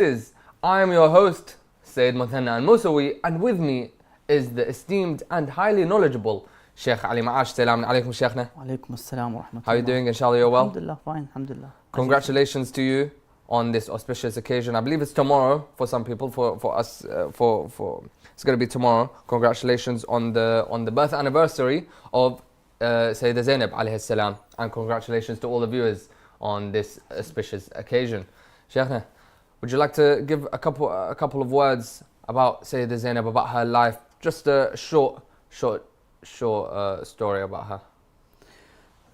I am your host, Sayyid Muthanna al-Musawi, and with me is the esteemed and highly knowledgeable Sheikh Ali. Salam alaikum, Sheikhna. Alaikum assalam wa rahmatullah. How are you doing? Inshallah, you're well? Alhamdulillah, fine, alhamdulillah. Congratulations to you on this auspicious occasion. I believe it's tomorrow for some people, for us, it's going to be tomorrow. Congratulations on the birth anniversary of Sayyidah Zaynab alayhi salam, and congratulations to all the viewers on this auspicious occasion. Sheikhna, would you like to give a couple of words about Sayyidah Zaynab, about her life? Just a short story about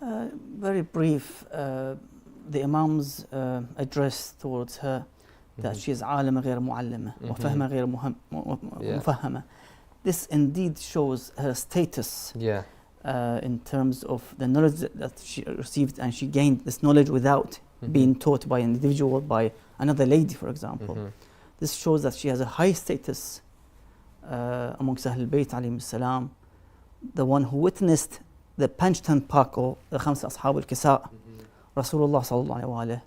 her. Very brief. The Imams address towards her that she is عالمة غير معلمة وفهمة غير مفهمة. This indeed shows her status in terms of the knowledge that she received, and she gained this knowledge without being taught by an individual, by another lady, for example. This shows that she has a high status amongst Ahlul Bayt alayhim salam, the one who witnessed the punched and pack of the Khamsa Ashab al-Kisa, Rasulullah sallallahu alayhi wa alayhi,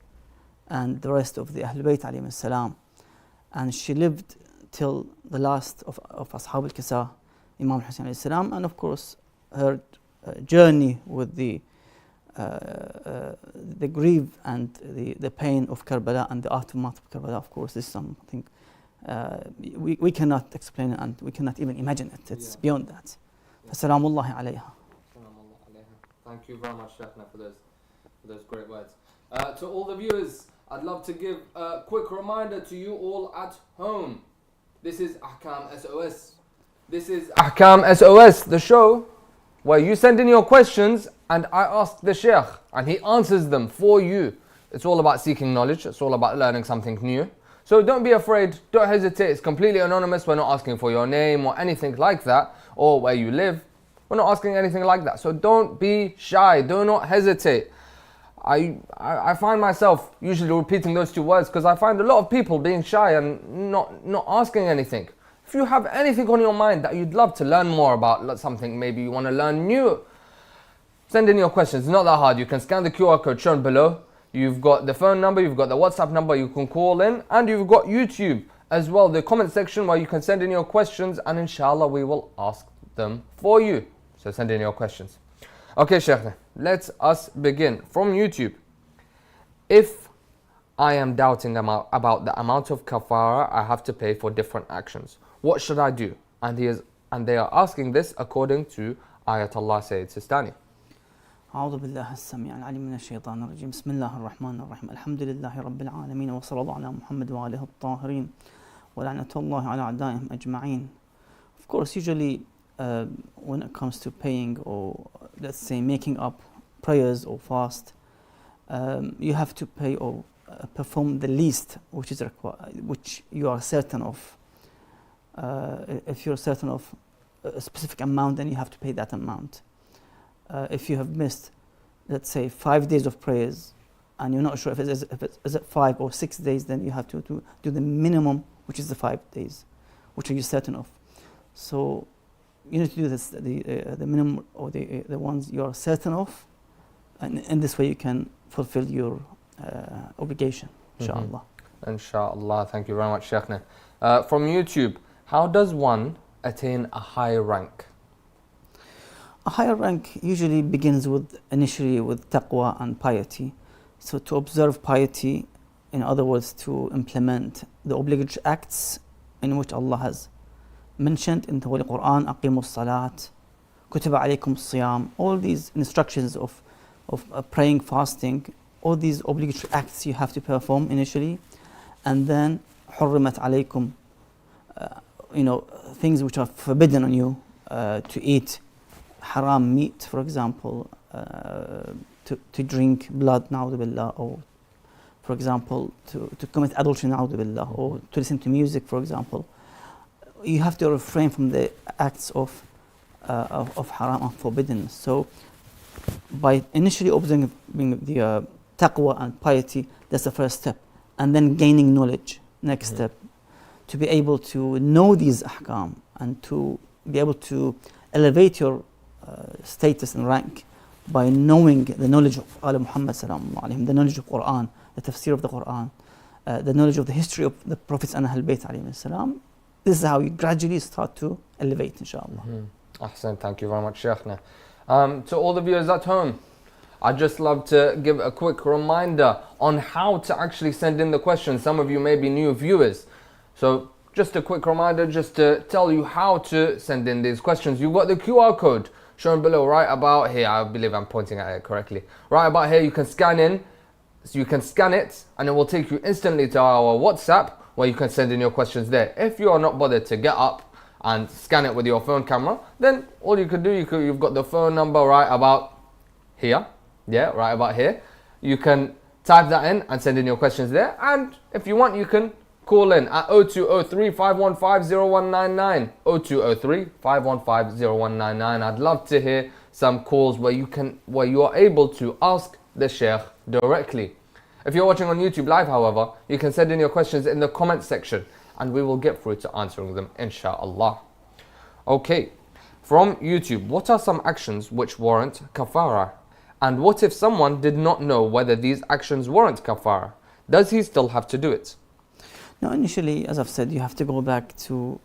and the rest of the Ahlul Bayt alayhim salam. And she lived till the last of Ashab al-Kisa, Imam Hussein alayhi salam, and of course her journey with the grief and the pain of Karbala and the aftermath of Karbala. Of course, this is something we cannot explain and we cannot even imagine it. It's beyond that. Fasalamullahi alayha. Thank you very much, Sheikhna, for those great words. To all the viewers, I'd love to give a quick reminder to you all at home. This is Ahkam SOS. This is Ahkam SOS, the show where you send in your questions and I ask the Sheikh and he answers them for you. It's all about seeking knowledge. It's all about learning something new. So don't be afraid. Don't hesitate. It's completely anonymous. We're not asking for your name or anything like that, or where you live. We're not asking anything like that. So don't be shy. Do not hesitate. I find myself usually repeating those two words because I find a lot of people being shy and not asking anything. If you have anything on your mind that you'd love to learn more about, something maybe you want to learn new, send in your questions. It's not that hard. You can scan the QR code shown below. You've got the phone number, you've got the WhatsApp number you can call in, and you've got YouTube as well, the comment section where you can send in your questions, and inshallah we will ask them for you. So send in your questions. Okay, Sheikh, let us begin. From YouTube, if I am doubting about the amount of kaffarah I have to pay for different actions, what should I do? And they are asking this according to Ayatollah Sayyid Sistani. أعوذ بالله السميع العليم من الشيطان الرجيم بسم الله الرحمن الرحيم الحمد لله رب العالمين وصلى الله على محمد وآله الطاهرين ولعنة الله على أعدائهم أجمعين. Of course, usually when it comes to paying, or let's say making up prayers or fast, you have to pay or perform the least which is required, which you are certain of. If you're certain of a specific amount, then you have to pay that amount. If you have missed, let's say, 5 days of prayers, and you're not sure if it's 5 or 6 days, then you have to do the minimum, which is the 5 days, which are you certain of. So you need to do this, the minimum, or the ones you are certain of, and in this way you can fulfill your obligation, inshallah. Inshallah, thank you very much, Sheikhna. From YouTube, how does one attain a high rank? A higher rank usually begins initially with taqwa and piety. So to observe piety, in other words, to implement the obligatory acts in which Allah has mentioned in the Holy Quran, aqimus salat, kutiba alaykum siyam, all these instructions of praying, fasting, all these obligatory acts you have to perform initially, and then hurrimat alaykum, things which are forbidden on you to eat. Haram meat, for example, to drink blood, na'udhu billah, or for example to commit adultery, na'udhu billah, or to listen to music, for example. You have to refrain from the acts of haram and forbidden. So by initially observing the taqwa and piety, that's the first step, and then gaining knowledge, next step, to be able to know these ahkam and to be able to elevate your status and rank by knowing the knowledge of Muhammad sallallahu alaihi wasallam, the knowledge of Quran, the tafsir of the Quran, the knowledge of the history of the Prophets and Ahlul Bayt alayhi salam, this is how you gradually start to elevate, inshallah. Ahsan, thank you very much, Sheikhna. To all the viewers at home, I'd just love to give a quick reminder on how to actually send in the questions. Some of you may be new viewers. So just a quick reminder, just to tell you how to send in these questions. You've got the QR code shown below, right about here. I believe I'm pointing at it correctly. Right about here, you can scan in. So you can scan it and it will take you instantly to our WhatsApp where you can send in your questions there. If you are not bothered to get up and scan it with your phone camera, then all you could do, you've got the phone number right about here. Yeah, right about here. You can type that in and send in your questions there. And if you want, you can call in at 0203 515 0199. 0203 515 0199. I'd love to hear some calls where you are able to ask the Sheikh directly. If you're watching on YouTube live, however, you can send in your questions in the comment section and we will get through to answering them, inshallah. Okay, from YouTube, what are some actions which warrant kaffarah? And what if someone did not know whether these actions warrant kaffarah? Does he still have to do it? Now, initially, as I've said, you have to go back to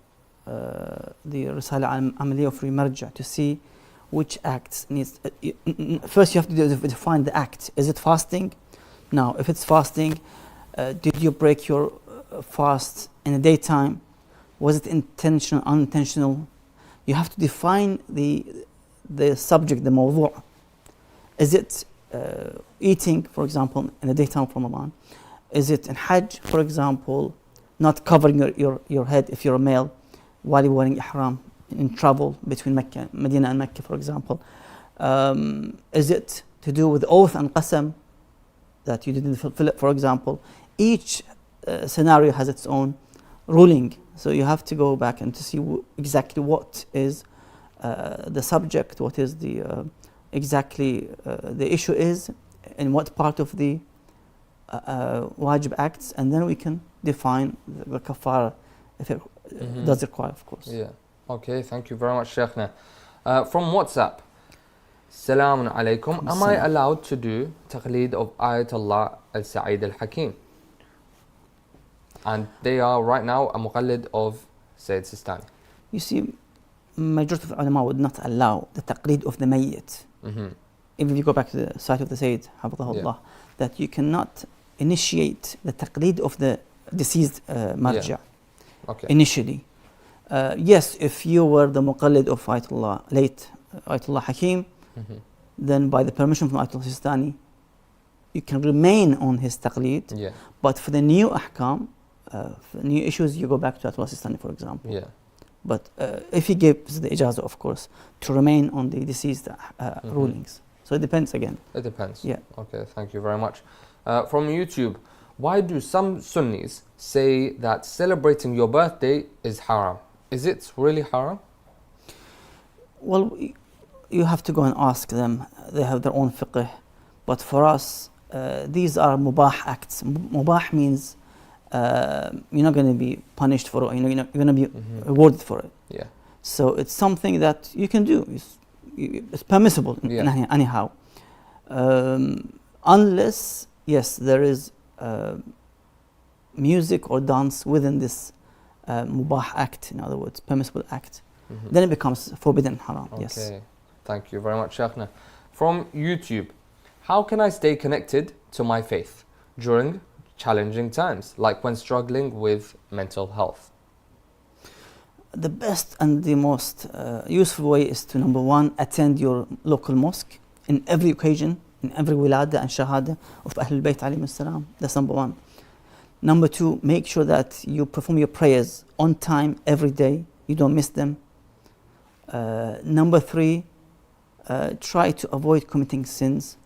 the Risala al-Amaliyya of marājiʿ to see which acts needs. First, you have to define the act. Is it fasting? Now, if it's fasting, did you break your fast in the daytime? Was it intentional, unintentional? You have to define the subject, the mawdu'. Is it eating, for example, in the daytime of Ramadan? Is it in Hajj, for example, not covering your head if you're a male while you're wearing ihram in travel between Medina and Mecca, for example? Is it to do with oath and qasam that you didn't fulfill it, for example? Each scenario has its own ruling. So you have to go back and to see exactly what is the subject, what is the exactly the issue is, in what part of the wajib acts, and then we can define the kaffarah if it does require, of course. Yeah. Okay, thank you very much, Sheikhna. From WhatsApp, Salamun alaikum. Am I allowed to do Taqlid of Ayatollah al-Sa'id al-Hakim? And they are right now a muqallid of Sayyid Sistani. You see, majority of ulama would not allow the Taqlid of the Mayyit. Even if you go back to the site of the Sayyid, Hafidhahullah, that you cannot initiate the Taqlid of the deceased marājiʿ initially. Yes, if you were the muqallid of Ayatollah, late Ayatollah Hakim, then by the permission from Ayatollah Sistani, you can remain on his taqlid. But for the new ahkam, for new issues, you go back to Ayatollah Sistani, for example. But if he gives the ijazah, of course, to remain on the deceased rulings. So it depends again. It depends. Yeah. Okay, thank you very much. From YouTube, why do some Sunnis say that celebrating your birthday is haram? Is it really haram? Well, you have to go and ask them. They have their own fiqh. But for us, these are mubah acts. Mubah means you're not going to be punished for it. You're going to be rewarded for it. So it's something that you can do. It's permissible anyhow. Unless, yes, there is music or dance within this mubah act, in other words, permissible act. Then it becomes forbidden, haram. Yes. Okay, thank you very much, Sheikhna. From YouTube, how can I stay connected to my faith during challenging times, like when struggling with mental health? The best and the most useful way is to, number one, attend your local mosque in every occasion, in every wilada and shahada of Ahlul Bayt alayhim salam. That's number one. Number two, make sure that you perform your prayers on time every day. You don't miss them. Number three, try to avoid committing sins,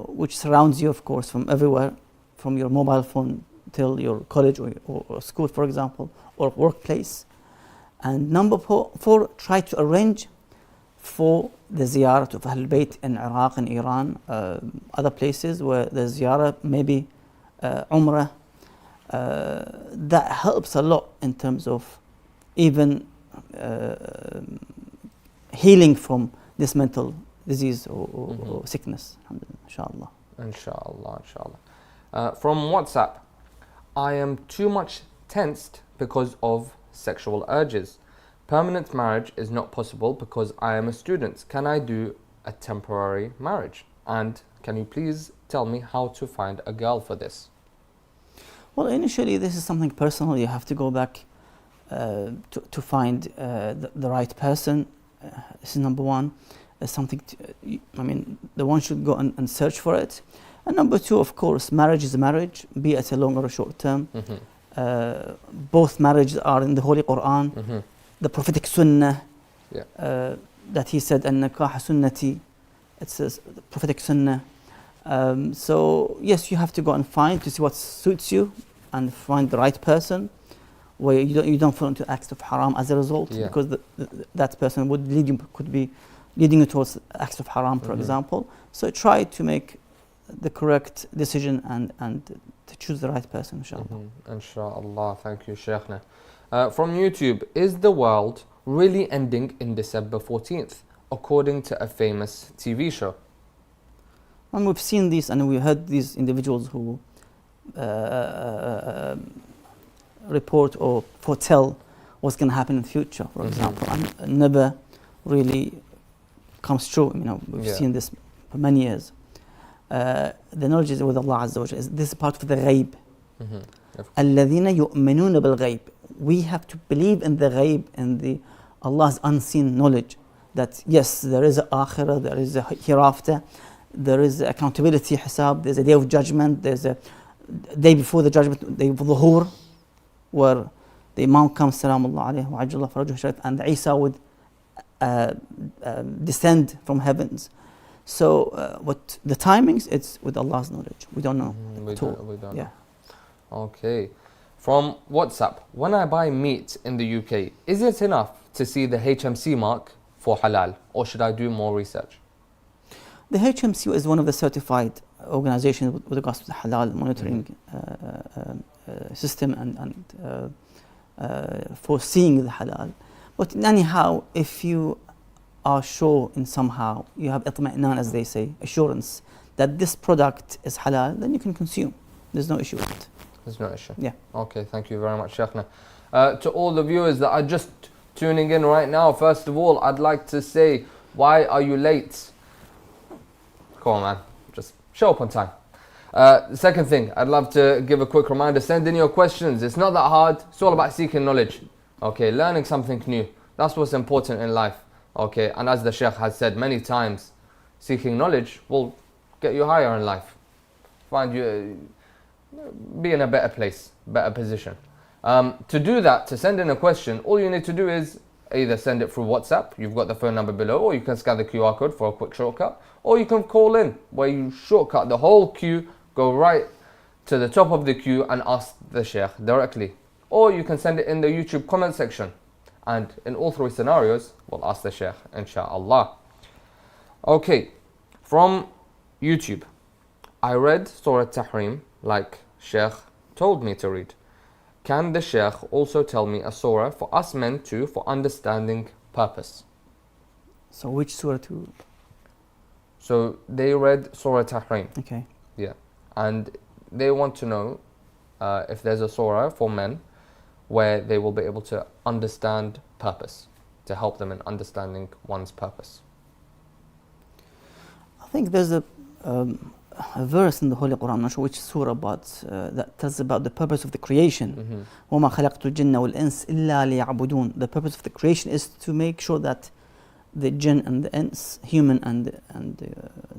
which surrounds you, of course, from everywhere, from your mobile phone till your college or school, for example, or workplace. And number four, try to arrange for the ziyarat of Ahlul Bayt in Iraq and Iran, other places where the ziyarah, maybe Umrah. That helps a lot in terms of even healing from this mental disease or sickness, inshallah. Inshallah. From WhatsApp, I am too much tensed because of sexual urges. Permanent marriage is not possible because I am a student. Can I do a temporary marriage? And can you please tell me how to find a girl for this? Well, initially, this is something personal. You have to go back to find the right person. This is number one. Something the one should go and search for it. And number two, of course, marriage is a marriage, be it a long or a short term. Both marriages are in the Holy Quran. The prophetic sunnah, that he said, "An-nikah sunnati," it says the prophetic sunnah. So yes, you have to go and find to see what suits you and find the right person where you don't fall into acts of haram as a result, because that person would could be leading you towards acts of haram, for example. So try to make the correct decision and to choose the right person, inshallah. Inshallah. Thank you, Sheikhna. From YouTube, is the world really ending in December 14th, according to a famous TV show? And we've seen this, and we heard these individuals who report or foretell what's going to happen in the future, for example, and never really comes true. We've seen this for many years. The knowledge is with Allah Azza wa Jalla. This is part of the ghaib. الَّذِينَ يُؤْمِنُونَ بِالْغَيْبِ. We have to believe in the ghaib, in the Allah's unseen knowledge, that yes, there is an akhirah, there is a hereafter, there is accountability, hisab, there's a day of judgment, there's a day before the judgment, day of dhuhur, where the Imam comes, salamullah alayhi wa ajjallah farajuh sharif, and Isa would descend from heavens. So what the timings, it's with Allah's knowledge. We don't know at all. We don't know. Okay. From WhatsApp, when I buy meat in the UK, is it enough to see the HMC mark for halal, or should I do more research? The HMC is one of the certified organizations with regards to the halal monitoring system and for seeing the halal. But anyhow, if you are sure in somehow, you have itma'nan, as they say, assurance that this product is halal, then you can consume. There's no issue with it. There's no issue. Yeah. Okay, thank you very much, Sheikhna. To all the viewers that are just tuning in right now, first of all, I'd like to say, why are you late? Come on, man. Just show up on time. The second thing, I'd love to give a quick reminder, send in your questions. It's not that hard. It's all about seeking knowledge. Okay, learning something new. That's what's important in life. Okay, and as the Sheikh has said many times, seeking knowledge will get you higher in life. Find you, be in a better place, better position. To do that, to send in a question, all you need to do is either send it through WhatsApp, you've got the phone number below, or you can scan the QR code for a quick shortcut, or you can call in, where you shortcut the whole queue, go right to the top of the queue and ask the Sheikh directly. Or you can send it in the YouTube comment section. And in all three scenarios, we'll ask the Sheikh, inshallah. Okay, from YouTube, I read Surah Tahrim like Sheikh told me to read. Can the Sheikh also tell me a surah for us men too, for understanding purpose? So which surah to? So they read Surah Tahrim. Okay. Yeah. And they want to know if there's a surah for men where they will be able to understand purpose, to help them in understanding one's purpose. I think there's a verse in the Holy Quran, I'm not sure which surah, but that tells about the purpose of the creation. وَمَا خَلَقْتُ الْجِنَّ وَالْإِنسِ إِلَّا لِيَعْبُدُونَ. The purpose of the creation is to make sure that the jinn and the ins, human and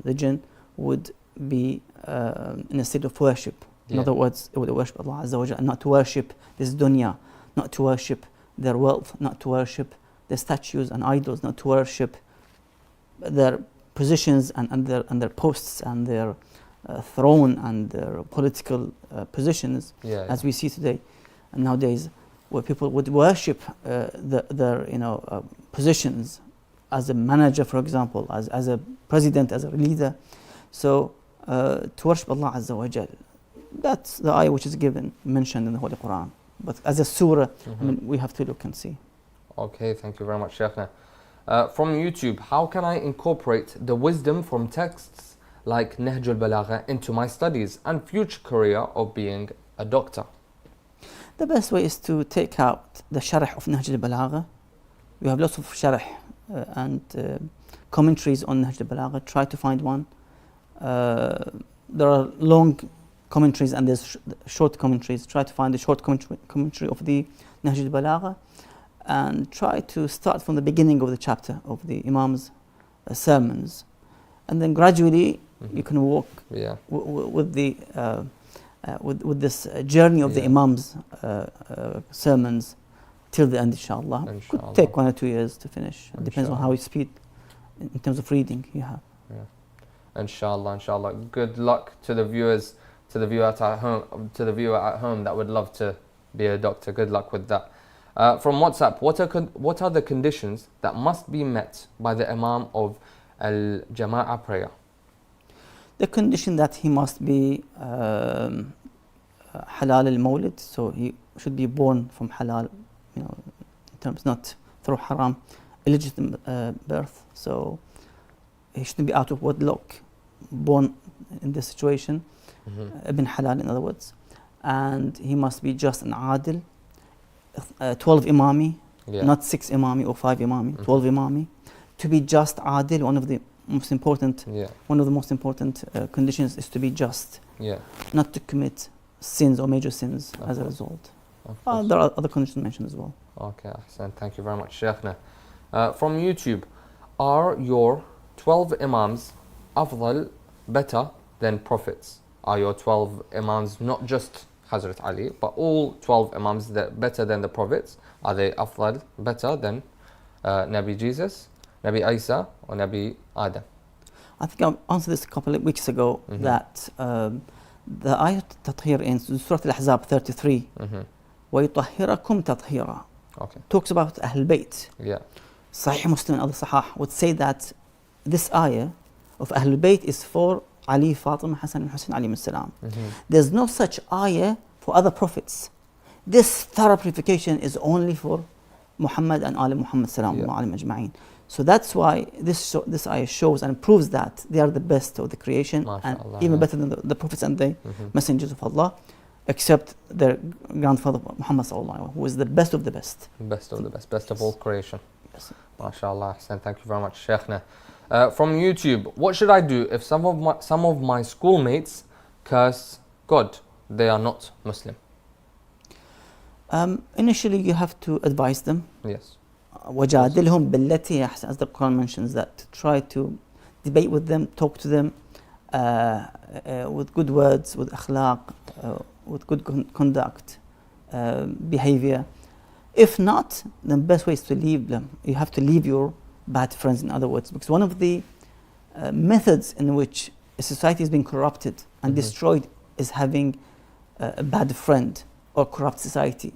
the jinn, would be in a state of worship. In other words, they would worship Allah Azza wa Jalla, and not to worship this dunya, not to worship their wealth, not to worship their statues and idols, not to worship their positions and their posts and their throne and their political positions, as we see today and nowadays, where people would worship their positions as a manager, for example, as a president, as a leader. So to worship Allah Azza wa Jal, that's the ayah which is mentioned in the Holy Quran. But as a surah, I mean, we have to look and see. Okay, thank you very much, Sheikhna. From YouTube, how can I incorporate the wisdom from texts like Nahj al-Balagha into my studies and future career of being a doctor? The best way is to take out the sharh of Nahj al-Balagha. We have lots of sharh and commentaries on Nahj al-Balagha. Try to find one. There are long commentaries and there's short commentaries. Try to find the short commentary of the Nahj al-Balagha and try to start from the beginning of the chapter of the Imams' sermons, and then gradually you can walk with the with this journey of the Imams' sermons till the end, inshallah. Could take 1 or 2 years to finish. It depends on how you speed in terms of reading you have. Inshallah, inshallah. Good luck to the viewers, to the viewer at home that would love to be a doctor. Good luck with that. From WhatsApp, what are the conditions that must be met by the Imam of Al-Jama'ah prayer? The condition that he must be Halal al-Mawlid, so he should be born from halal, in terms not through haram, illegitimate birth. So he shouldn't be out of wedlock, born in this situation, ibn halal in other words. And he must be just an adil, 12 imami, not 6 imami or 5 imami, 12 imami. To be just adil, one of the most important conditions is to be just, not to commit sins or major sins as a result. There are other conditions mentioned as well. Okay, Ahsan. Thank you very much, Sheikhna. From YouTube, are your 12 Imams afdal, better than prophets? Are your 12 Imams not just Hazrat Ali, but all 12 Imams that better than the prophets? Are they afdal, better than Nabi Jesus, Nabi Isa, or Nabi Adam? I think I answered this a couple of weeks ago, that the ayat tathir in Surah Al-Ahzab 33, وَيُطَهِّرَكُمْ تَطْهِيرًا, talks about Ahl Bayt. Sahih Muslim and other Sahih would say that this ayah of Ahl Bayt is for Ali, Fatima, Hassan and Hussein alayhim salam. There's no such ayah for other prophets. This thorough purification is only for Muhammad and Ali Muhammad salam alayhim ajma'in. So that's why this ayah shows and proves that they are the best of the creation, and even better than the prophets and the messengers of Allah, except their grandfather Muhammad sallallahu alaihi wasallam, who is the best of the best. Best of the best, best of all creation. Yes. MashaAllah, Ahsan. Thank you very much, Sheikhna. From YouTube, what should I do if some of my schoolmates curse God? They are not Muslim. Initially, you have to advise them. Yes. وَجَادِلْهُمْ بِالَّتِي أَحْسَنُ, as the Quran mentions, that try to debate with them, talk to them with good words, with akhlaq, with good conduct, behavior. If not, the best way is to leave them. You have to leave your bad friends, in other words, because one of the methods in which a society is being corrupted and destroyed is having a bad friend or corrupt society.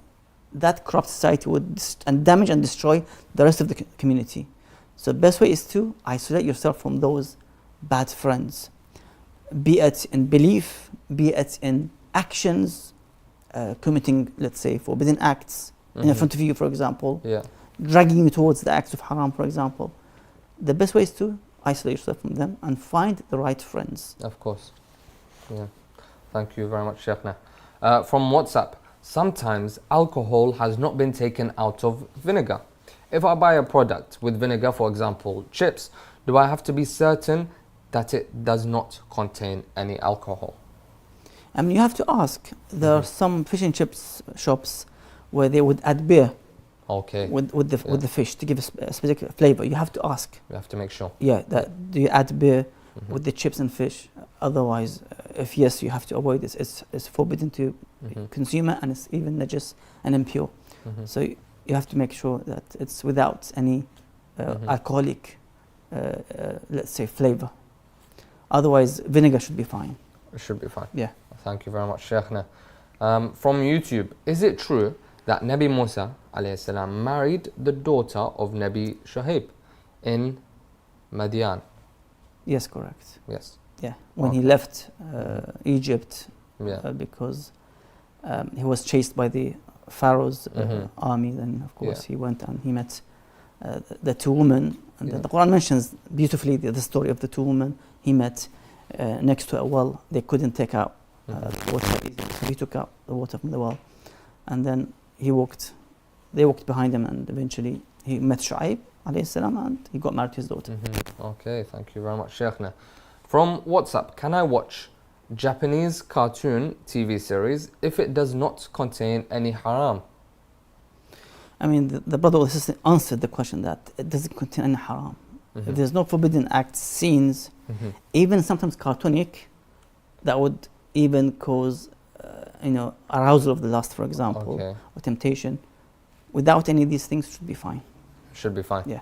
That corrupt society would damage and destroy the rest of the community. So the best way is to isolate yourself from those bad friends, be it in belief, be it in actions, committing, let's say, forbidden acts in front of you, for example, dragging you towards the acts of haram, for example. The best way is to isolate yourself from them and find the right friends. Of course. Thank you very much, Sheikhna. From WhatsApp, sometimes alcohol has not been taken out of vinegar. If I buy a product with vinegar, for example, chips, do I have to be certain that it does not contain any alcohol? You have to ask. There are some fish and chips shops where they would add beer with the fish to give a specific flavor. You have to ask. You have to make sure. Do you add beer with the chips and fish? Otherwise, if yes, you have to avoid this. It's forbidden to consume it, and it's even najis and impure. So you have to make sure that it's without any alcoholic, let's say, flavor. Otherwise, vinegar should be fine. It should be fine. Yeah. Thank you very much, Sheikhna. From YouTube, is it true that Nabi Musa alayhi salam married the daughter of Nabi Shuaib in Madian? Yes, correct. Yes. Yeah. When he left Egypt, because he was chased by the Pharaoh's army, then of course he went and he met the two women. And the Quran mentions beautifully the story of the two women he met next to a well. They couldn't take out water easily, so he took out the water from the well. and then they walked behind him, and eventually he met Shu'aib alayhi salam, and he got married to his daughter. Okay, thank you very much, Sheikhna. From WhatsApp, can I watch Japanese cartoon TV series if it does not contain any haram? I mean, the brother or sister answered the question that it doesn't contain any haram. If there's no forbidden act scenes, even sometimes cartoonic, that would even cause, arousal of the lust, for example, or temptation. Without any of these things, should be fine. Should be fine. Yeah.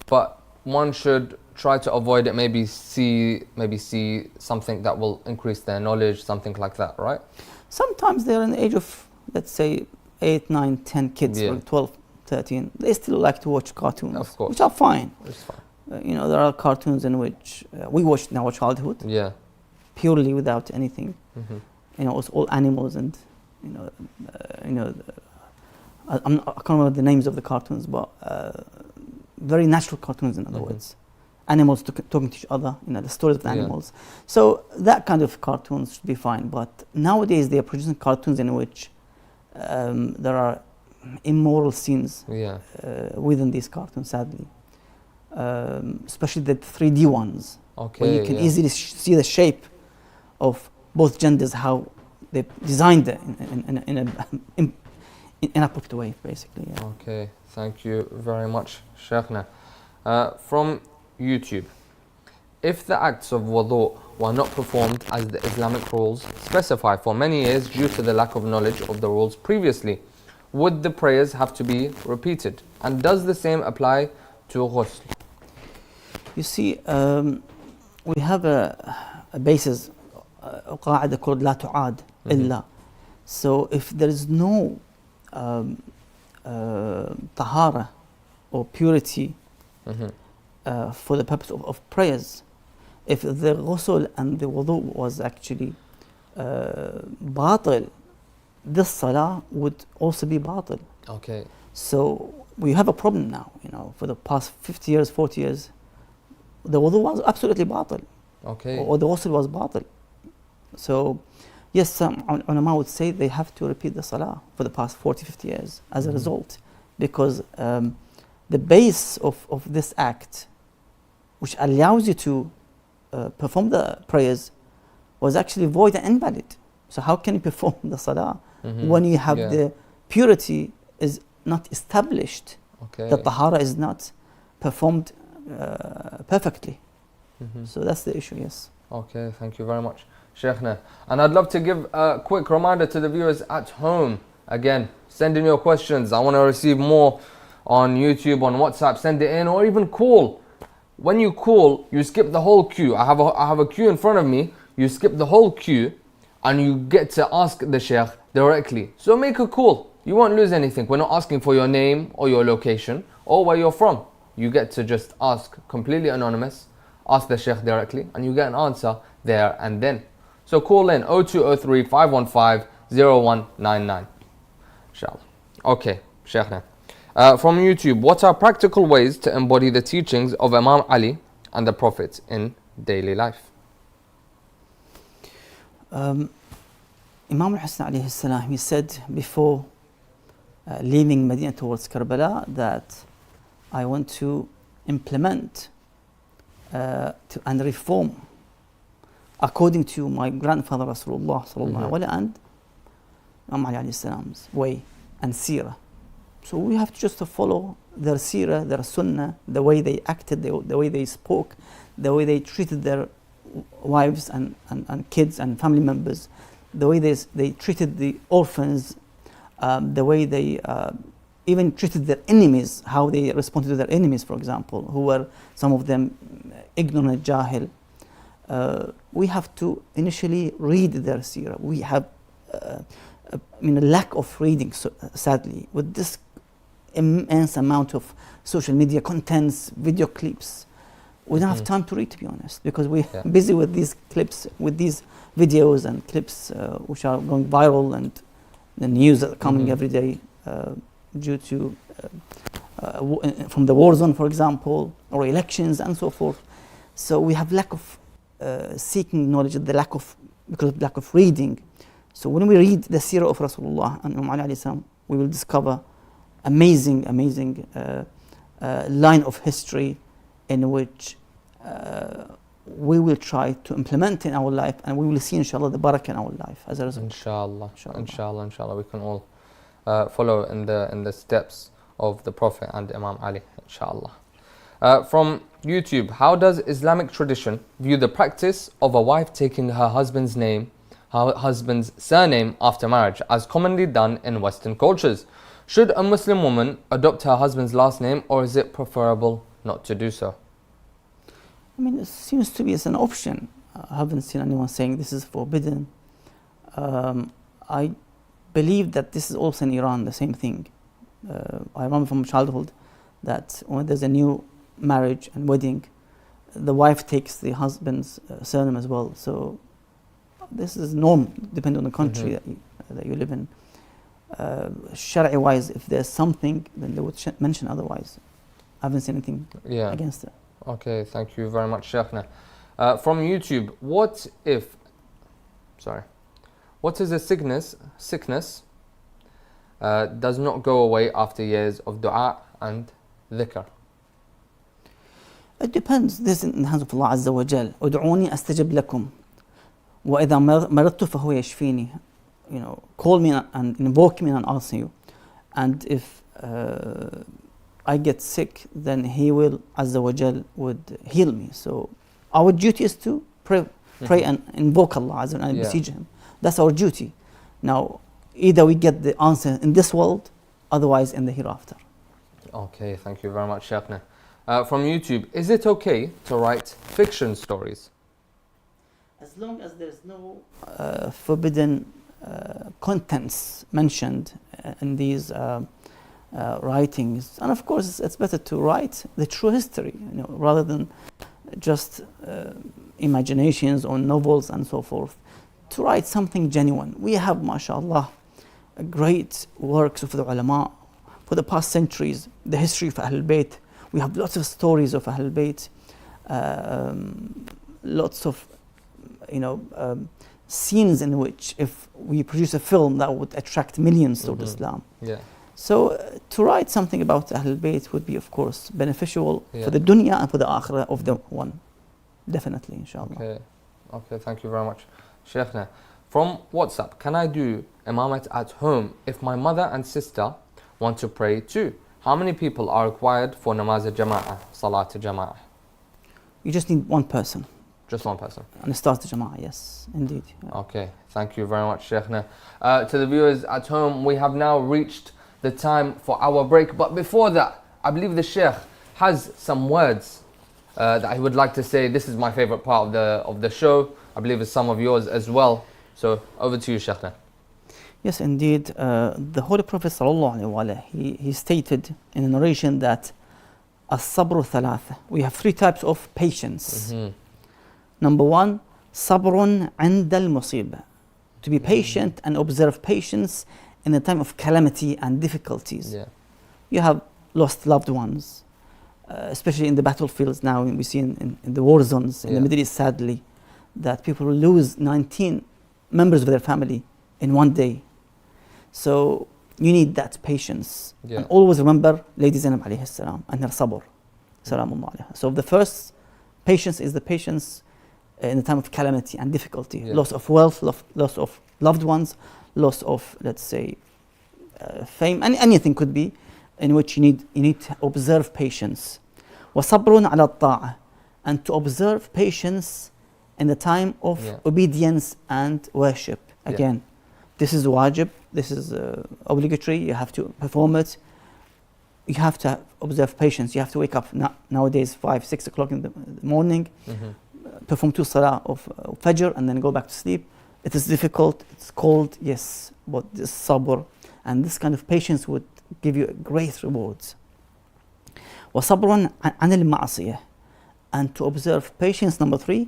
But one should try to avoid it. Maybe see something that will increase their knowledge, something like that, right? Sometimes they're in the age of, let's say, 8, 9, 10 kids, or 12, 13. They still like to watch cartoons, of course, which are fine. It's fine. There are cartoons in which we watched in our childhood, purely without anything. It's all animals, and I can't remember the names of the cartoons, but very natural cartoons, in other words. Animals talking to each other, the stories of the animals. So that kind of cartoons should be fine. But nowadays they are producing cartoons in which there are immoral scenes within these cartoons, sadly. Especially the 3D ones, where you can easily see the shape of both genders, how they designed it in an inappropriate way, basically. Okay, thank you very much, Sheikhna. From YouTube, if the acts of wudu were not performed as the Islamic rules specify for many years due to the lack of knowledge of the rules previously, would the prayers have to be repeated? And does the same apply to ghusl? You see, we have a basis, a qaida called لا تعاد إلا. So if there is no tahara or purity for the purpose of prayers, if the ghusl and the wudu was actually batil, this salah would also be batil. Okay. So we have a problem now, for the past 50 years, 40 years, the wudu was absolutely batil. Okay. Or the ghusl was batil. So yes, some ulama would say they have to repeat the salah for the past 40, 50 years as a result, because the base of this act, which allows you to perform the prayers, was actually void and invalid. So how can you perform the salah when you have the purity is not established, the tahara is not performed perfectly? So that's the issue, yes. Okay, thank you very much, Sheikhna. And I'd love to give a quick reminder to the viewers at home. Again, send in your questions. I want to receive more on YouTube, on WhatsApp. Send it in, or even call. When you call, you skip the whole queue. I have a queue in front of me. You skip the whole queue, and you get to ask the Sheikh directly. So make a call. You won't lose anything. We're not asking for your name or your location or where you're from. You get to just ask completely anonymous, ask the Sheikh directly, and you get an answer there and then. So call in 0203 515 0199. Inshallah. Okay, Sheikhna. From YouTube, what are practical ways to embody the teachings of Imam Ali and the Prophet in daily life? Imam Hussein alayhi salam, he said before leaving Medina towards Karbala that I want to implement and reform according to my grandfather Rasulullah sallallahu alaihi wasallam and Imam Ali alayhi salam's way and seerah. So we have to just follow their seerah, their sunnah, the way they acted, the way they spoke, the way they treated their wives and kids and family members, the way they treated the orphans, the way they even treated their enemies, how they responded to their enemies, for example, who were some of them ignorant, jahil. We have to initially read their seerah. We have a lack of reading, so, sadly, with this immense amount of social media contents, video clips. We don't have time to read, to be honest, because we're busy with these clips, with these videos and clips which are going viral, and the news that are coming every day due to from the war zone, for example, or elections and so forth. So we have lack of seeking knowledge, because of lack of reading. So when we read the seerah of Rasulullah and Imam Ali alayhi salam, we will discover amazing line of history in which we will try to implement in our life, and we will see inshallah the barakah in our life as a result. Inshallah, we can all follow in the steps of the Prophet and Imam Ali, inshallah. From YouTube, how does Islamic tradition view the practice of a wife taking her husband's surname after marriage, as commonly done in Western cultures? Should a Muslim woman adopt her husband's last name, or is it preferable not to do so? I mean, it seems to be as an option. I haven't seen anyone saying this is forbidden. I believe that this is also in Iran the same thing. I remember from childhood that when there's a new marriage and wedding, the wife takes the husband's surname as well. So this is norm, depending on the country that you live in. Shari'i wise, if there's something, then they would mention otherwise. I haven't seen anything against it. Okay, thank you very much, Sheikhna. From YouTube, what is a sickness does not go away after years of dua and dhikr? It depends. This is in the hands of Allah Azza wa Jal. Ud'uni astajib lakum. Wa idha maradtu fahuwa yashfini. You know, call me and invoke me and I'll answer you. And if I get sick, then He will, Azza wa Jal, would heal me. So our duty is to pray and invoke Allah Azza wa Jal and beseech Him. That's our duty. Now, either we get the answer in this world, otherwise in the hereafter. Okay, thank you very much, Sheikhna. From YouTube, is it okay to write fiction stories? As long as there's no forbidden contents mentioned in these writings, and of course it's better to write the true history, you know, rather than just imaginations or novels and so forth. To write something genuine. We have, mashallah, great works of the ulama for the past centuries. The history of Ahlul Bayt. We have lots of stories of Ahlul Bayt, lots of scenes in which, if we produce a film, that would attract millions toward Islam. So to write something about Ahlul Bayt would be, of course, beneficial for the dunya and for the akhirah of the one. Definitely, inshallah. Okay, thank you very much, Sheikhna. From WhatsApp, can I do imamat at home if my mother and sister want to pray too? How many people are required for namaz al-jama'ah, salat al-jama'ah? You just need one person. Just one person. And it starts the jama'ah, yes, indeed. Okay, thank you very much, Sheikhna. To the viewers at home, we have now reached the time for our break. But before that, I believe the Sheikh has some words that he would like to say. This is my favorite part of the show. I believe it's some of yours as well. So over to you, Sheikhna. Yes, indeed. The Holy Prophet ﷺ, he stated in a narration that as-sabru thalatha. We have three types of patience. Number one, sabrun 'inda al-musibah. To be patient and observe patience in the time of calamity and difficulties. You have lost loved ones, especially in the battlefields now. We see in the war zones in the Middle East, sadly, that people lose 19 members of their family in one day. So you need that patience. And always remember Lady Zaynab alayhi salam and her sabr. Salamullah alayha. So the first patience is the patience in the time of calamity and difficulty. Loss of wealth, loss of loved ones, loss of, let's say, fame, anything could be, in which you need to observe patience. وَصَبْرٌ عَلَى الطَّاعَةِ. And to observe patience in the time of obedience and worship. Again, this is wajib, this is obligatory, you have to perform it. You have to observe patience. You have to wake up nowadays 5, 6 o'clock in the morning, perform 2 salah of Fajr and then go back to sleep. It is difficult, it's cold, yes, but this sabr and this kind of patience would give you great rewards. وَصَبْرٌ عَنِ الْمَعْصِيَةِ. And to observe patience, number 3,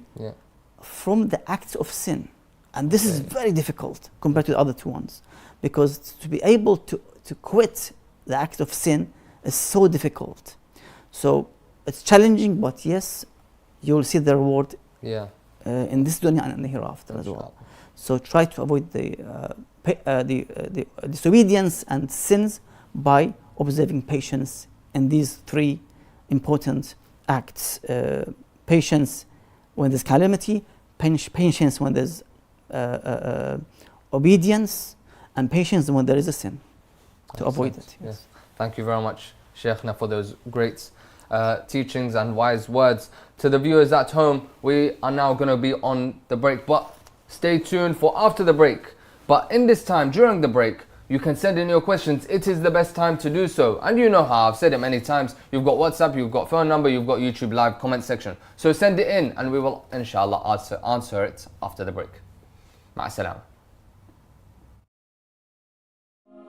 from the acts of sin. And this is very difficult compared to the other 2 ones, because to be able to quit the act of sin is so difficult. So it's challenging, but yes, you will see the reward in this dunya and in the hereafter as well. So try to avoid the disobedience and sins by observing patience in these three important acts. Patience when there's calamity, patience when there's obedience, and patience when there is a sin, to avoid it. Yes. Thank you very much, Sheikhna, for those great teachings and wise words. To the viewers at home, we are now going to be on the break, but stay tuned for after the break. But in this time, during the break, you can send in your questions. It is the best time to do so. And you know how, I've said it many times, you've got WhatsApp, you've got phone number, you've got YouTube live comment section. So send it in and we will, inshallah, answer it after the break. Ma'as-salam.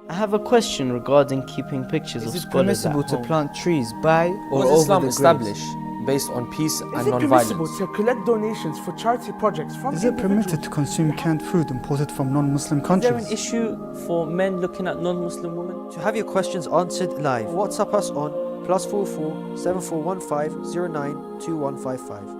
I have a question regarding keeping pictures of Is it scholars permissible at to home. plant trees by or Was over Islam the established graves? based on peace and Is it permissible non-violence? to collect donations for charity projects from Is it permitted individuals? to consume canned food imported from non-Muslim Is there an countries? issue for men looking at non-Muslim women? To have your questions answered live, WhatsApp us on +44 7415 09 2155.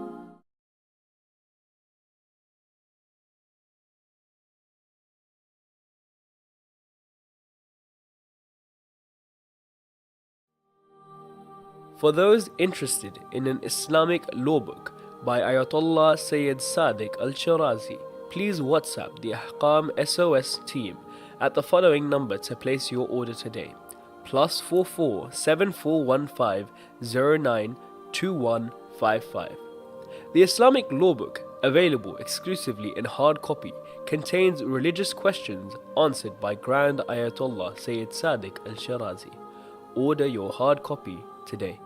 For those interested in an Islamic law book by Ayatollah Sayyid Sadiq Al-Shirazi, please WhatsApp the Ahkam SOS team at the following number to place your order today: +44 7415 09 2155. The Islamic law book, available exclusively in hard copy, contains religious questions answered by Grand Ayatollah Sayyid Sadiq Al-Shirazi. Order your hard copy today.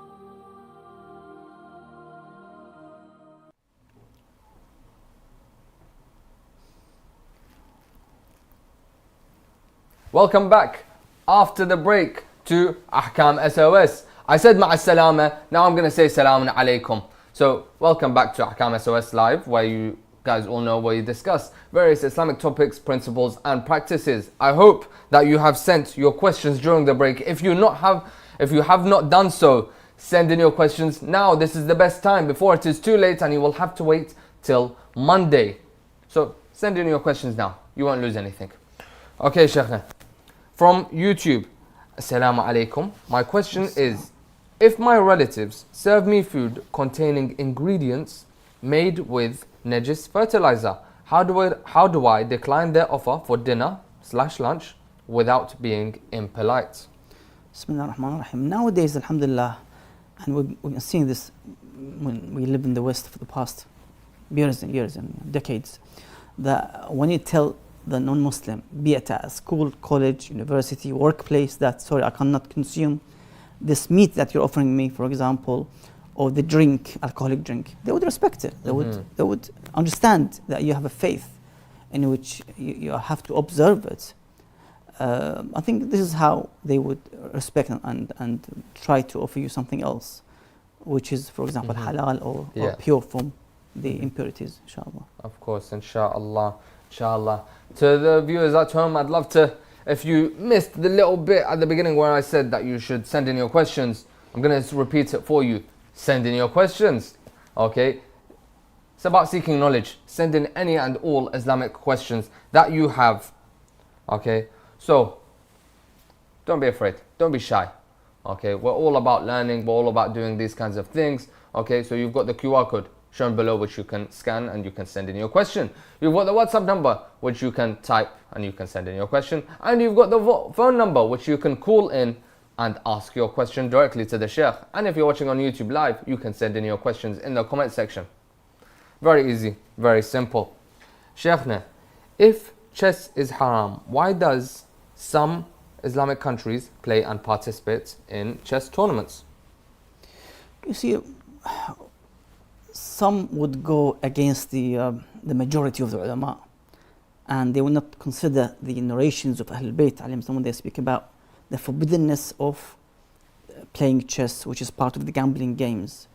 Welcome back after the break to Ahkam SOS. I said ma'as-salama, now I'm going to say salamun alaykum. So welcome back to Ahkam SOS Live, where you guys all know where you discuss various Islamic topics, principles and practices. I hope that you have sent your questions during the break. If you have not done so, send in your questions now. This is the best time before it is too late and you will have to wait till Monday. So send in your questions now. You won't lose anything. Okay, Sheikhna. From YouTube, Assalamu alaikum. My question is, if my relatives serve me food containing ingredients made with najis fertilizer, how do I decline their offer for dinner/lunch without being impolite? Bismillah ar-Rahman ar-Rahim. Nowadays, alhamdulillah, and we've been seeing this when we live in the West for the past years and decades, that when you tell the non-Muslim, be it at a school, college, university, workplace, that sorry, I cannot consume this meat that you're offering me, for example, or the drink, alcoholic drink, they would respect it. They would understand that you have a faith in which you have to observe it. I think this is how they would respect and try to offer you something else, which is, for example, halal or pure from the impurities, inshallah. Of course, inshallah. Inshallah. To the viewers at home, I'd love to, if you missed the little bit at the beginning where I said that you should send in your questions, I'm going to repeat it for you. Send in your questions. Okay? It's about seeking knowledge. Send in any and all Islamic questions that you have. Okay? So, don't be afraid. Don't be shy. Okay? We're all about learning. We're all about doing these kinds of things. Okay? So you've got the QR code shown below, which you can scan and you can send in your question. You've got the WhatsApp number, which you can type and you can send in your question. And you've got the phone number, which you can call in and ask your question directly to the Sheikh. And if you're watching on YouTube Live, you can send in your questions in the comment section. Very easy, very simple. Sheikhna, if chess is haram, why does some Islamic countries play and participate in chess tournaments? You see, some would go against the majority of the ulama, and they will not consider the narrations of Ahlul Bayt when they speak about the forbiddenness of playing chess, which is part of the gambling games.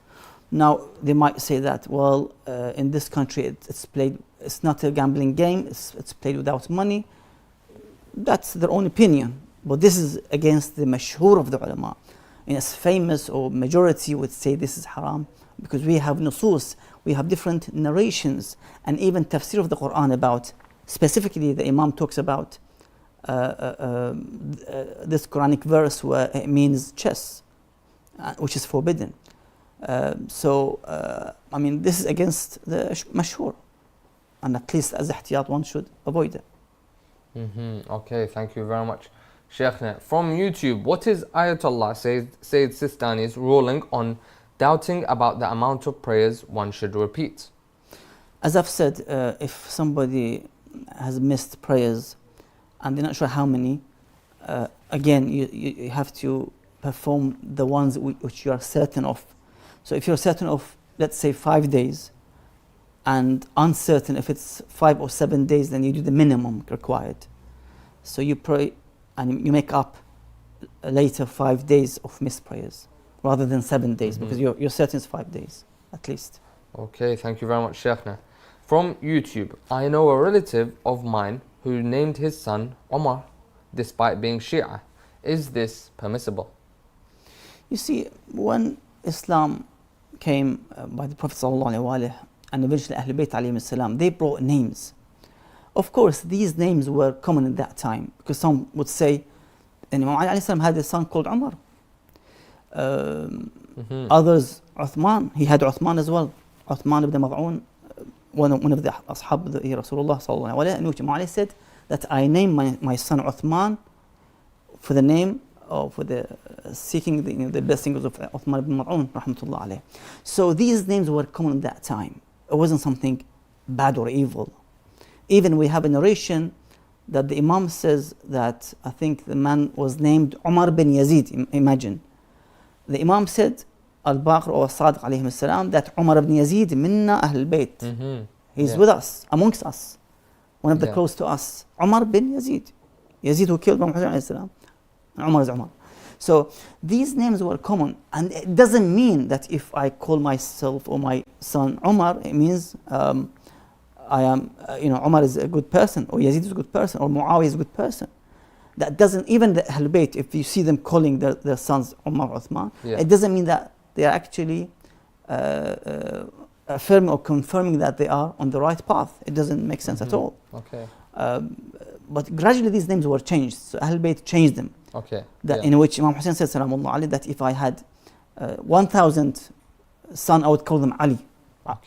Now, they might say that, well, in this country it's not a gambling game, it's played without money. That's their own opinion, but this is against the mashhur of the ulama. And as famous or majority would say this is haram, because we have nusus, we have different narrations, and even tafsir of the Quran about Specifically, the Imam talks about this Quranic verse where it means chess, which is forbidden. I mean, this is against the mashhur, and at least as ihtiyat one should avoid it. Okay, thank you very much, Sheikhna. From YouTube, what is Ayatollah Sayyid Sistani's ruling on doubting about the amount of prayers one should repeat? As I've said, if somebody has missed prayers and they're not sure how many, again, you have to perform the ones which you are certain of. So if you're certain of, let's say, 5 days, and uncertain if it's 5 or 7 days, then you do the minimum required. So you pray and you make up later 5 days of missed prayers rather than 7 days, because you're certain it's 5 days at least. Okay, thank you very much, Sheikhna. From YouTube, I know a relative of mine who named his son Omar despite being Shia. Is this permissible? You see, when Islam came by the Prophet ﷺ and eventually Ahlul Bayt alayhim salam, they brought names. Of course, these names were common at that time, because some would say, and Imam Ali alayhi salam had a son called Umar. Others, Uthman, he had Uthman as well. Uthman ibn Mad'un, one of the ashab of the Rasulullah sallallahu alayhi wa sallam, in which Imam Ali said that I named my son Uthman for the name, or for the seeking the blessings of Uthman ibn Mad'un, rahmatullah alayh. So these names were common at that time. It wasn't something bad or evil. Even we have a narration that the Imam says that I think the man was named Umar bin Yazid. Imagine. The Imam said, Al-Baqir or Sadiq alayhi salam, that Umar ibn Yazid minna Ahl al-Bayt. He's with us, amongst us, one of the close to us. Umar bin Yazid. Yazid who killed Imam Hussein alayhi salam. And Umar is Umar. So these names were common, and it doesn't mean that if I call myself or my son Umar, it means I am, Umar is a good person, or Yazid is a good person, or Muawiyah is a good person. That doesn't, even the Ahl Bayt, if you see them calling their sons Umar or Uthman, it doesn't mean that they are actually affirming or confirming that they are on the right path. It doesn't make sense at all. Okay. But gradually these names were changed. So Ahl Bayt changed them. Okay. That in which Imam Hussein said, Salamullah Ali, that if I had 1,000 sons, I would call them Ali.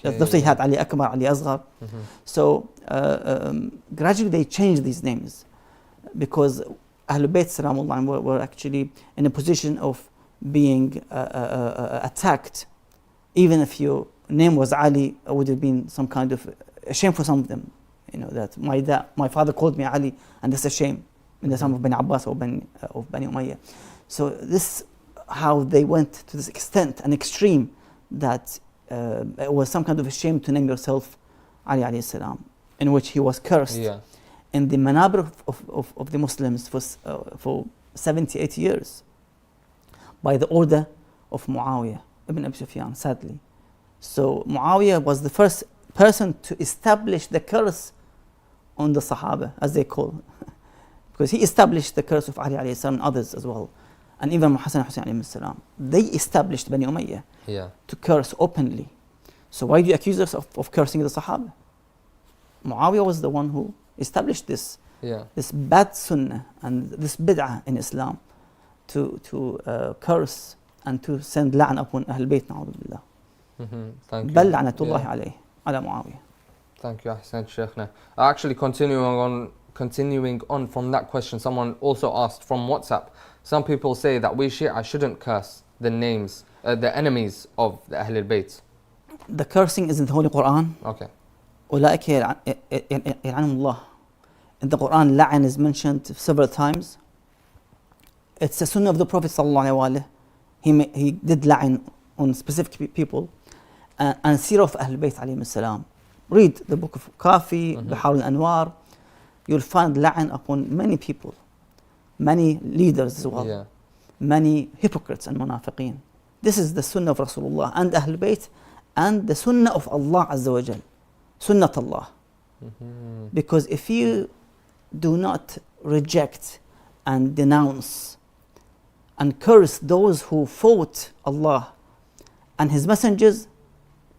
That's why he had Ali Akbar, Ali Asghar. So gradually they changed these names, because Ahlul Bayt Salamullah were actually in a position of being attacked. Even if your name was Ali, it would have been some kind of a shame for some of them. That my father called me Ali, and that's a shame in the time of Bani Abbas or Bani Umayyah. So this, how they went to this extent, an extreme, that it was some kind of a shame to name yourself Ali alayhi salam, in which he was cursed in the manabir of the Muslims for 70, 80 years by the order of Muawiyah ibn Abi Sufyan, sadly. So Muawiyah was the first person to establish the curse on the Sahaba, as they call, because he established the curse of Ali alayhi salam and others as well. And even Hassan Hussein alayhi salam, they established Bani Umayyah to curse openly. So why do you accuse us of cursing the Sahaba? Muawiyah was the one who established this bad sunnah and this bid'ah in Islam, to curse and to send la'an upon Ahl Bayt, na'udhu billah. Thank you. Bal la'natullahi alayhi, ala Muawiyah. Thank you, Ahsan Sheikhna. Actually, continuing on from that question, someone also asked from WhatsApp. Some people say that we Shia shouldn't curse the names, the enemies of the Ahlul Bayt. The cursing is in the Holy Quran. Okay. أولئك يلعنهم الله. In the Quran, la'an is mentioned several times. It's a sunnah of the Prophet sallallahu alaihi wasallam. He did la'an on specific people, and seerah of Ahlul Bayt alayhim salam. Read the book of Kafi, Bihar al-Anwar. You'll find la'an upon many people, many leaders as well, many hypocrites and munafiqeen. This is the sunnah of Rasulullah and Ahlul Bayt, and the sunnah of Allah Azza wa Jal, sunnat Allah. Because if you do not reject and denounce and curse those who fought Allah and His messengers,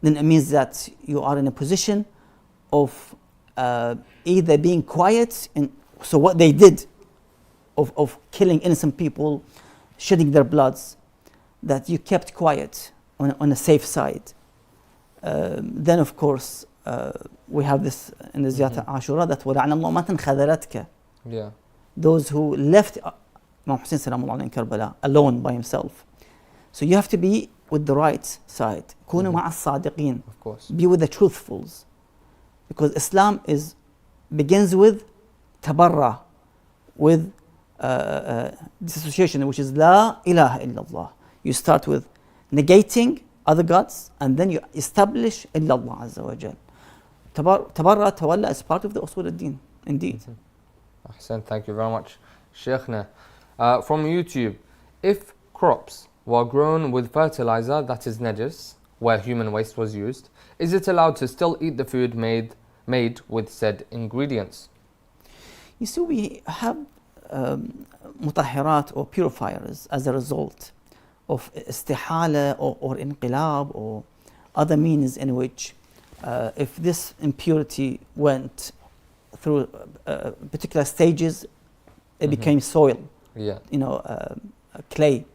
then it means that you are in a position of either being quiet, so what they did of killing innocent people, shedding their bloods, that you kept quiet on a safe side. Then of course we have this in the Ziyarah Ashura, that وَلَعْنَ اللَّهُ مَنْ خَذَلَتْكَ. Yeah. Those who left Imam Hussein salamullah in Karbala alone by himself. So you have to be with the right side. كُونُوا مَعَ الصَّادِقِينَ. Of course. Be with the truthfuls. Because Islam begins with tabarra, with dissociation, which is La ilaha illallah. You start with negating other gods, and then you establish illallah azza wa jal. Tabarra, tawalla is part of the usul al-din, indeed. Ahsan, thank you very much, Sheikhna. From YouTube, if crops were grown with fertilizer that is najis, where human waste was used, is it allowed to still eat the food made with said ingredients? You see, we have mutahhirat or purifiers as a result of istihala or inqilab or other means in which if this impurity went through particular stages, it became soil, Yeah. clay,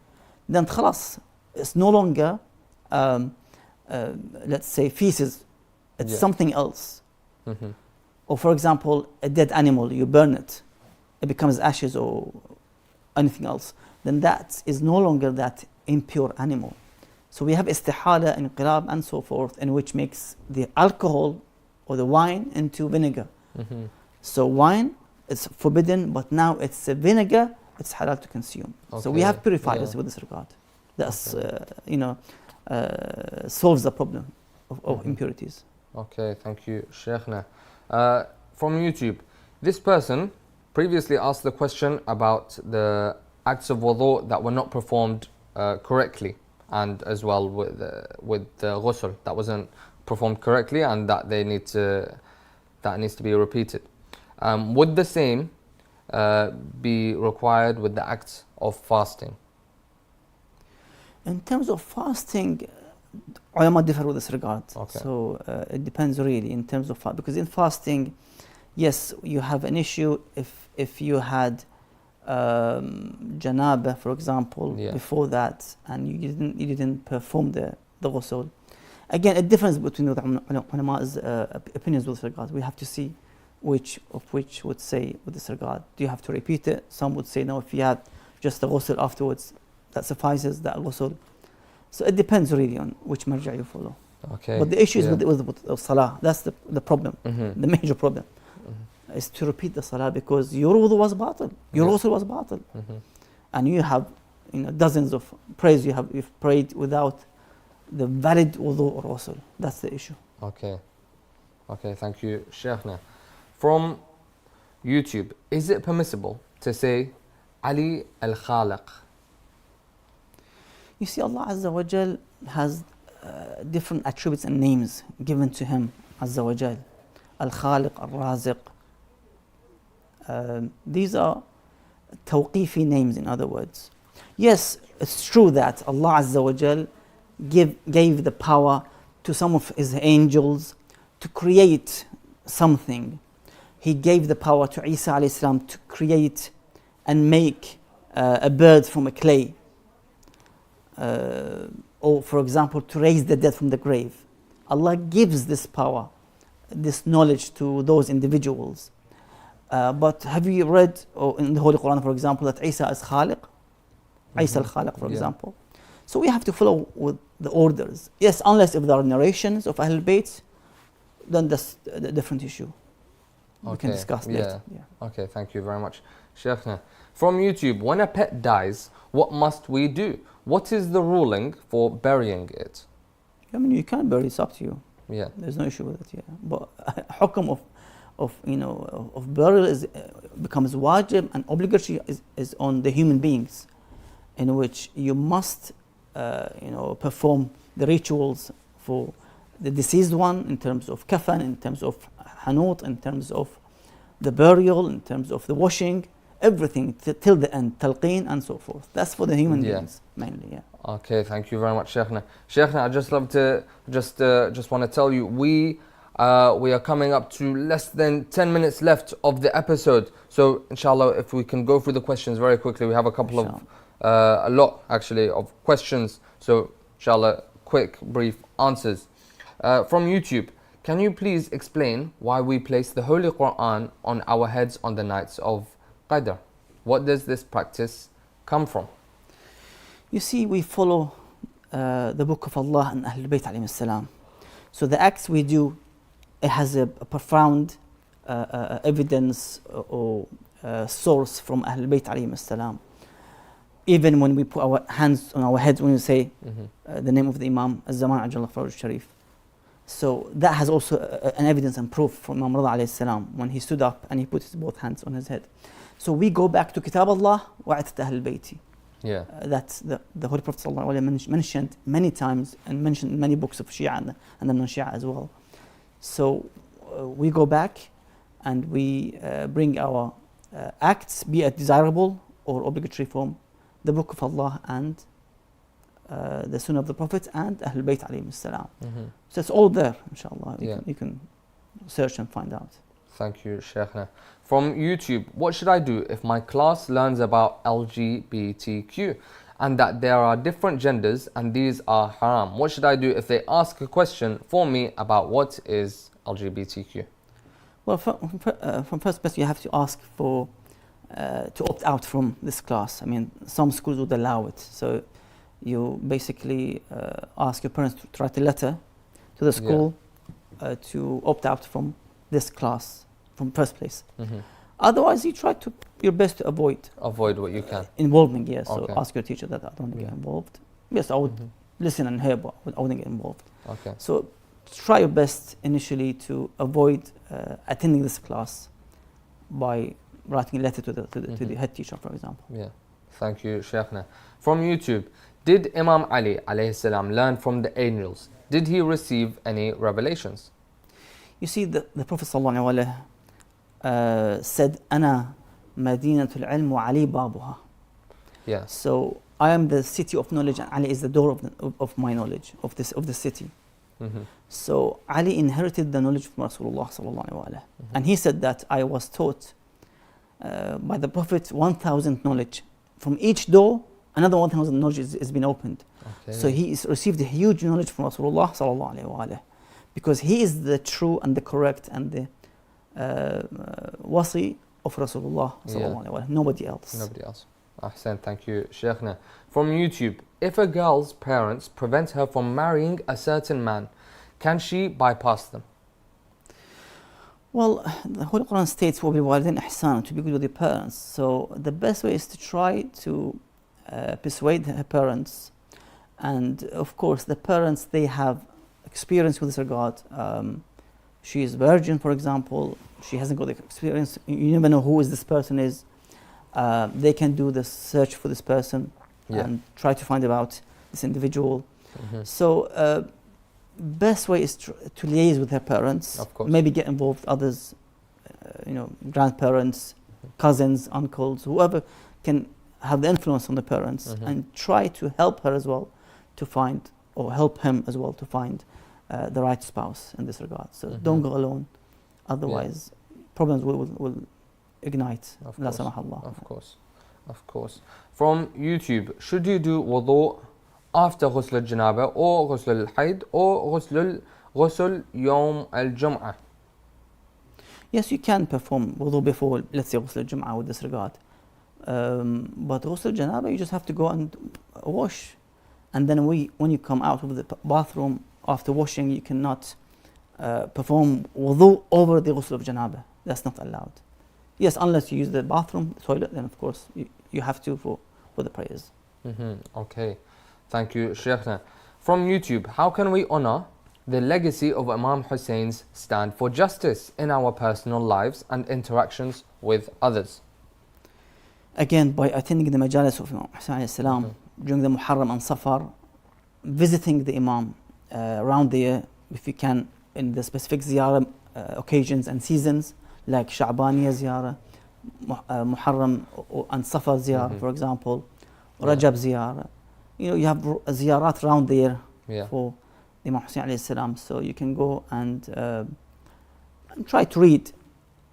then khalas, it's no longer let's say feces, it's something else. Or for example, a dead animal, you burn it, it becomes ashes or anything else, then that is no longer that impure animal. So we have istihala, inqilab and so forth, in which makes the alcohol or the wine into vinegar. So wine is forbidden, but now it's a vinegar, it's halal to consume. So we have purifiers with this regard. That's solves the problem of impurities. Okay, thank you, Sheikhna. From YouTube, this person previously asked the question about the acts of wudu that were not performed correctly, and as well with the ghusl that wasn't performed correctly, and that needs to be repeated. Would the same be required with the acts of fasting? In terms of fasting, ulama differ with this regard. Okay. So it depends really in terms of because in fasting, yes, you have an issue if you had janaba, for example, before that, and you didn't perform the ghusl. Again, a difference between the ulama's opinions with this regard. We have to see which would say with this regard. Do you have to repeat it? Some would say no, if you had just the ghusl afterwards, that suffices, that ghusl. So it depends really on which marja you follow. Okay. But the issue is with salah. That's the problem, the major problem. Is to repeat the salah, because your wudu was batil, your ghusl was batil, and you have dozens of prayers you've prayed without the valid wudu or ghusl. That's the issue. Okay, thank you, Sheikhna. From YouTube, is it permissible to say Ali al-Khaliq? You see, Allah Azza wa Jal has different attributes and names given to Him, Azza wa Jal. Al-Khaliq, Al-Raziq. These are tawqifi names, in other words. Yes, it's true that Allah Azza wa Jal gave the power to some of His angels to create something. He gave the power to Isa alayhi salam to create and make a bird from a clay. Or for example, to raise the dead from the grave. Allah gives this power, this knowledge to those individuals. But have you read in the Holy Quran, for example, that Isa is Khaliq? Isa al-Khaliq, for example. So we have to follow with the orders. Yes, unless if there are narrations of Ahlul Bayt, then that's a different issue. We can discuss later. Okay, thank you very much, Sheikhna. From YouTube, when a pet dies, what must we do? What is the ruling for burying it? I mean, you can bury, it's up to you. Yeah. There's no issue with it. But hukm of burial becomes wajib, and obligatory is on the human beings, in which you must perform the rituals for the deceased one, in terms of kafan, in terms of hanut, in terms of the burial, in terms of the washing, everything till the end, talqeen and so forth. That's for the human beings mainly. Okay, thank you very much, Sheikhna. Sheikhna, I just love to just want to tell you, we We are coming up to less than 10 minutes left of the episode. So inshallah, if we can go through the questions very quickly. We have a couple of, a lot actually of questions. So inshallah, quick, brief answers. From YouTube, can you please explain why we place the Holy Quran on our heads on the nights of Qadr? What does this practice come from? You see, we follow the Book of Allah and Ahlul Bayt alayhim salam. So the acts we do, it has a profound evidence or source from Ahlul Bayt alayhim salam. Even when we put our hands on our heads, when we say the name of the Imam, Az-Zaman Ajalla Faraj Sharif. So that has also an evidence and proof from Imam Rida alayhi salam when he stood up and he put his both hands on his head. So we go back to Kitab Allah wa Atat Ahl Bayti. Yeah. That's the Holy Prophet sallallahu alaihi wasallam mentioned many times and mentioned in many books of Shia and the non-Shia as well. So we go back and we bring our acts, be it desirable or obligatory, from the Book of Allah and the Sunnah of the Prophet and Ahlul Bayt alayhim salam. So it's all there, inshallah. You can search and find out. Thank you, Sheikhna. From YouTube, what should I do if my class learns about LGBTQ and that there are different genders and these are haram? What should I do if they ask a question for me about what is LGBTQ? Well, from first place, you have to ask for to opt out from this class. I mean, some schools would allow it. So you basically ask your parents to write a letter to the school to opt out from this class from first place. Otherwise, you try to your best to avoid what you can. Involving, yes. So ask your teacher that I don't want to get involved. Yes, I would listen and hear, but I wouldn't get involved. Okay. So try your best initially to avoid attending this class by writing a letter to the head teacher, for example. Yeah. Thank you, Sheikhna. From YouTube, did Imam Ali alayhi salam learn from the angels? Did he receive any revelations? You see, the Prophet sallallahu alaihi wasallam said, "Ana madinatul ilm wa Ali babuha." Yeah. So I am the city of knowledge, and Ali is the door of my knowledge of the city. So Ali inherited the knowledge from Rasulullah sallallahu alaihi wasallam, and he said that I was taught by the Prophet 1,000 knowledge. From each door, another 1,000 knowledge is been opened. Okay. So he received a huge knowledge from Rasulullah sallallahu alaihi wasallam, because he is the true and the correct and the wasi of Rasulullah sallallahu alaihi wasallam. Nobody else. Nobody else. Ahsan, thank you, Sheikhna. From YouTube, if a girl's parents prevent her from marrying a certain man, can she bypass them? Well, the Holy Quran states, وَبِالْوَالِدَيْنِ إِحْسَانًا, to be good with your parents. So the best way is to try to persuade her parents. And of course, the parents, they have experience with this regard. She is virgin, for example. She hasn't got the experience. You never know who this person is. They can do the search for this person and try to find about this individual. So best way is to liaise with her parents. Of course. Maybe get involved others, grandparents, cousins, uncles, whoever can have the influence on the parents, and try to help her as well to find, or help him as well to find the right spouse in this regard. So don't go alone, otherwise problems will ignite. Of course. From YouTube, should you do wudu after ghusl al-janaba or ghusl al-hayd or ghusl yawm al-jum'ah? Yes, you can perform wudu before, let's say, ghusl al-jum'ah with this regard. But ghusl al-janaba, you just have to go and wash. And then when you come out of the bathroom after washing, you cannot perform wudu over the ghusl of janaba. That's not allowed. Yes, unless you use the bathroom, toilet, then of course you have to for the prayers. Okay, thank you, Sheikhna. From YouTube, how can we honor the legacy of Imam Hussein's stand for justice in our personal lives and interactions with others? Again, by attending the majalis of Imam Hussein salam during the Muharram and Safar, visiting the Imam around the year, if you can, in the specific ziyarah occasions and seasons, like Sha'baniya ziyarah, Muharram and Safar ziyarah, for example, Rajab ziyarah. You have ziyarat around the year for Imam Hussein alayhi salam, so you can go and and try to read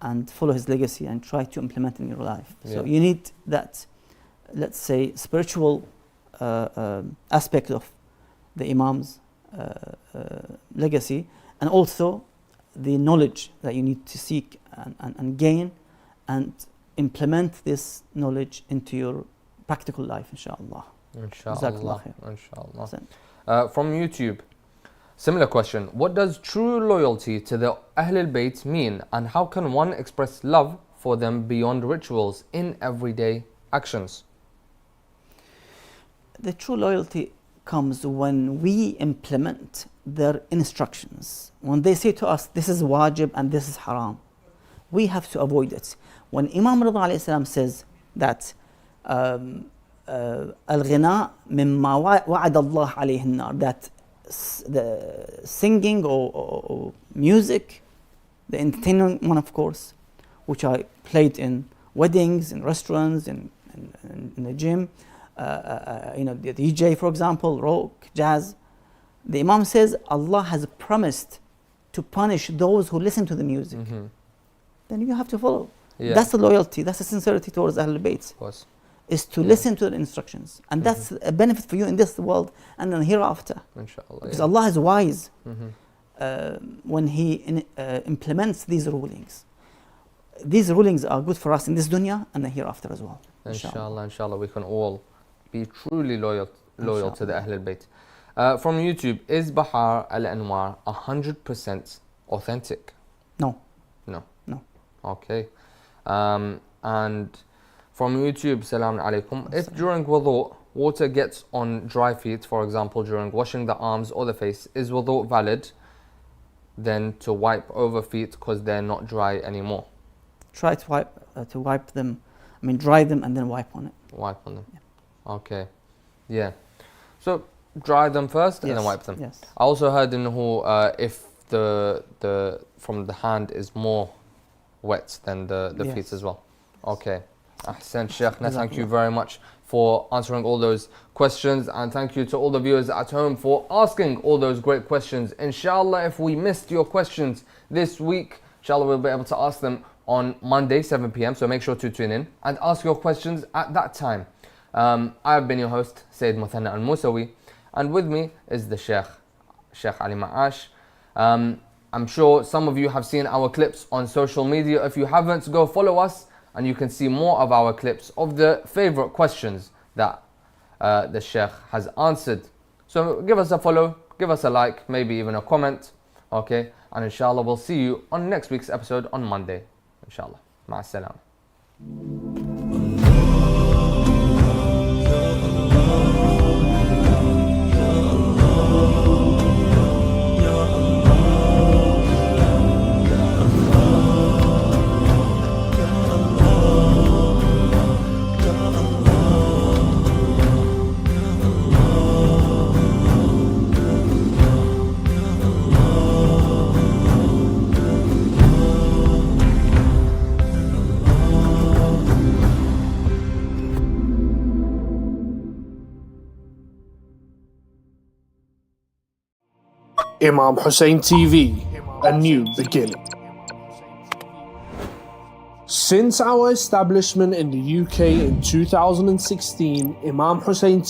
and follow his legacy and try to implement in your life. So you need that, let's say, spiritual aspect of the Imam's legacy, and also the knowledge that you need to seek and gain and implement this knowledge into your practical life, inshallah. Inshallah. From YouTube, similar question. What does true loyalty to the Ahlul Bayt mean, and how can one express love for them beyond rituals in everyday actions? The true loyalty comes when we implement their instructions. When they say to us, this is wajib and this is haram, we have to avoid it. When Imam Rida alayhi salam says that al-ghina mimma wa'ada Allah alayhi an-nar, that the singing or music, the entertainment one, of course, which I played in weddings, in restaurants, in the gym, the DJ, for example, rock, jazz. The Imam says Allah has promised to punish those who listen to the music. Then you have to follow. That's the loyalty, that's the sincerity towards Ahlul Bayt. Of course. Is to listen to the instructions. And that's a benefit for you in this world and then hereafter. Inshallah. Because Allah is wise when He implements these rulings. These rulings are good for us in this dunya and the hereafter as well. Inshallah, we can all be truly loyal to the Ahlul Bayt. From YouTube, is Bahar al-Anwar 100% authentic? No. Okay. And from YouTube, Salaam alaikum. If during wudu, water gets on dry feet, for example, during washing the arms or the face, is wudu valid then to wipe over feet because they're not dry anymore? Try to wipe them, dry them and then wipe on it. Wipe on them. Okay. Yeah. So dry them first and then wipe them. Yes. I also heard in who if the from the hand is more wet than the feet as well. Okay. Ahsan Sheikhna, thank you very much for answering all those questions, and thank you to all the viewers at home for asking all those great questions. Inshallah, if we missed your questions this week, inshallah we'll be able to ask them on Monday 7 p.m. so make sure to tune in and ask your questions at that time. I have been your host, Sayyid Muthanna al-Musawi, and with me is the Sheikh Ali Ma'ash. I'm sure some of you have seen our clips on social media. If you haven't, go follow us and you can see more of our clips of the favorite questions that the Sheikh has answered. So give us a follow, give us a like, maybe even a comment, okay? And inshallah we'll see you on next week's episode on Monday, inshallah. Ma'as-salam. Imam Hussein TV, a new beginning. Since our establishment in the UK in 2016, Imam Hussein TV